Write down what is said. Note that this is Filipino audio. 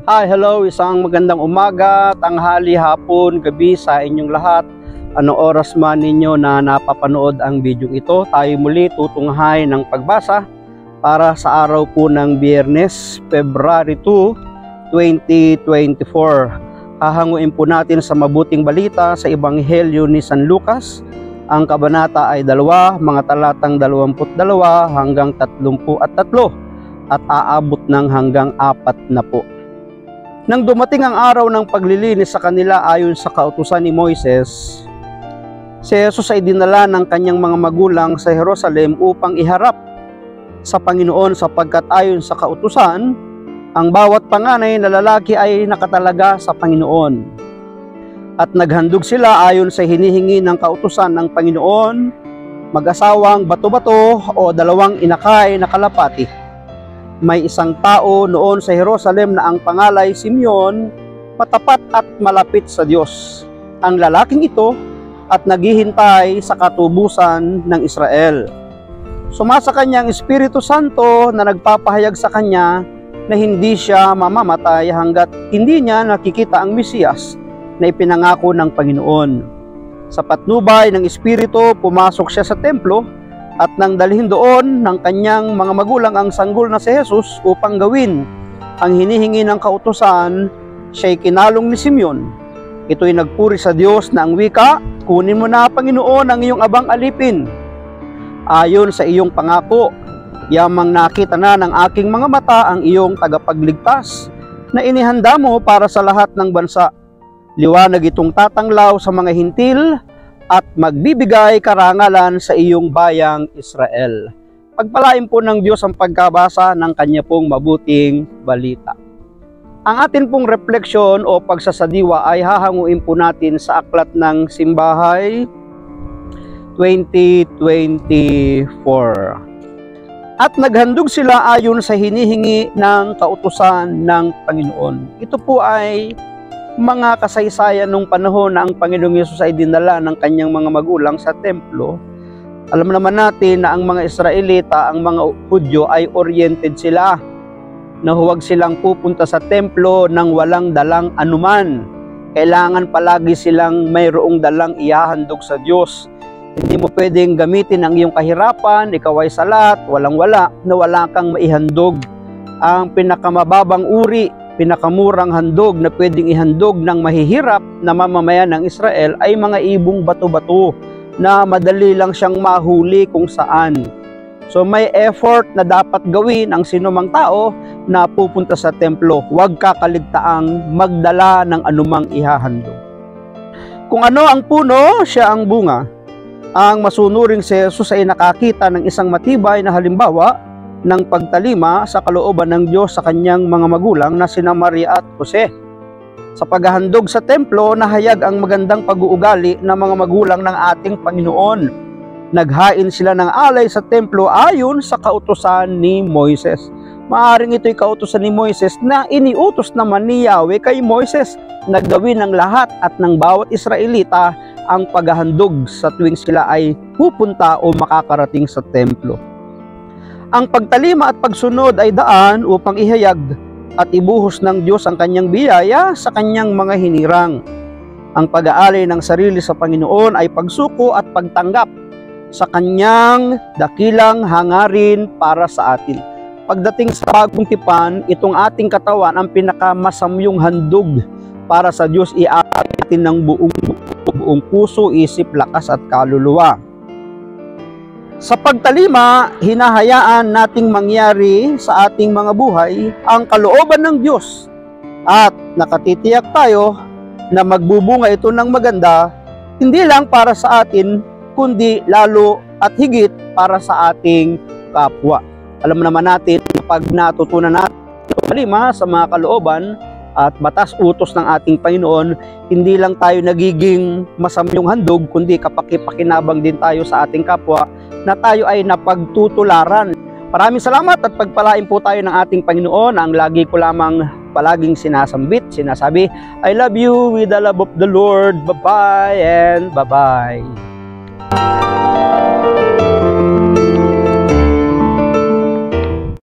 Hi, hello, isang magandang umaga, tanghali, hapon, gabi sa inyong lahat. Anong oras man ninyo na napapanood ang video ito, tayo muli tutunghay ng pagbasa para sa araw po ng Biyernes, February 2, 2024. Hahanguin po natin sa mabuting balita sa Ebanghelyo ni San Lucas. Ang kabanata ay 2, mga talatang 22 hanggang 33 at aabot ng hanggang 40. Nang dumating ang araw ng paglilinis sa kanila ayon sa kautusan ni Moises, si Jesus ay dinala ng kanyang mga magulang sa Jerusalem upang iharap sa Panginoon sapagkat ayon sa kautusan, ang bawat panganay na lalaki ay nakatalaga sa Panginoon. At naghandog sila ayon sa hinihingi ng kautusan ng Panginoon, mag-asawang bato-bato o 2 inakay na kalapati. May isang tao noon sa Jerusalem na ang pangalay Simeon, matapat at malapit sa Diyos. Ang lalaking ito at naghihintay sa katubusan ng Israel. Sumasa kanyang Espiritu Santo na nagpapahayag sa kanya na hindi siya mamamatay hanggat hindi niya nakikita ang Mesiyas na ipinangako ng Panginoon. Sa patnubay ng Espiritu, pumasok siya sa templo at nang dalhin doon ng kanyang mga magulang ang sanggol na si Jesus upang gawin ang hinihingi ng kautusan, siya'y kinalong ni Simeon. Ito'y nagpuri sa Diyos na ang wika, kunin mo na, Panginoon, ang iyong abang alipin. Ayon sa iyong pangako, yamang nakita na ng aking mga mata ang iyong tagapagligtas na inihanda mo para sa lahat ng bansa. Liwanag itong tatanglaw sa mga hintil at magbibigay karangalan sa iyong bayang Israel. Pagpalain po ng Diyos ang pagkabasa ng kanya pong mabuting balita. Ang atin pong refleksyon o pagsasadiwa ay hahanguin po natin sa Aklat ng Simbahay 2024. At naghandog sila ayon sa hinihingi ng kautusan ng Panginoon. Ito po ay mga kasaysayan nung panahon na ang Panginoong Yesus ay dinala ng kanyang mga magulang sa templo. Alam naman natin na ang mga Israelita, ang mga Hudyo ay oriented sila na huwag silang pupunta sa templo nang walang dalang anuman. Kailangan palagi silang mayroong dalang ihahandog sa Diyos. Hindi mo pwedeng gamitin ang iyong kahirapan, ikaw ay salat, walang-wala, na wala kang maihandog. Ang pinakamababang uri, pinakamurang handog na pwedeng ihandog ng mahihirap na mamamayan ng Israel ay mga ibong bato-bato na madali lang siyang mahuli kung saan. So may effort na dapat gawin ang sinumang tao na pupunta sa templo. Huwag kakaligtaang magdala ng anumang ihahandog. Kung ano ang puno, siya ang bunga. Ang masunuring si Jesus ay nakakita ng isang matibay na halimbawa ng pagtalima sa kalooban ng Diyos sa kanyang mga magulang na sina Maria at Jose. Sa paghahandog sa templo, nahayag ang magandang pag-uugali ng mga magulang ng ating Panginoon. Naghain sila ng alay sa templo ayon sa kautusan ni Moises. Maaring ito'y kautusan ni Moises na iniutos naman ni Yahweh kay Moises na gawin ng lahat at ng bawat Israelita ang paghahandog sa tuwing sila ay pupunta o makakarating sa templo. Ang pagtalima at pagsunod ay daan upang ihayag at ibuhos ng Diyos ang kanyang biyaya sa kanyang mga hinirang. Ang pag-aalay ng sarili sa Panginoon ay pagsuko at pagtanggap sa kanyang dakilang hangarin para sa atin. Pagdating sa bagong tipan, itong ating katawan ang pinakamasamyong handog para sa Diyos, iatin ng buong puso, isip, lakas at kaluluwa. Sa pagtalima, hinahayaan nating mangyari sa ating mga buhay ang kalooban ng Diyos at nakatitiyak tayo na magbubunga ito ng maganda, hindi lang para sa atin, kundi lalo at higit para sa ating kapwa. Alam naman natin, pag natutunan natin talima sa mga kalooban at batas-utos ng ating Panginoon, hindi lang tayo nagiging masamyong handog, kundi kapaki-pakinabang din tayo sa ating kapwa na tayo ay napagtutularan. Maraming salamat at pagpalain po tayo ng ating Panginoon. Ang lagi ko lamang palaging sinasabi, I love you with the love of the Lord. Bye-bye and bye-bye.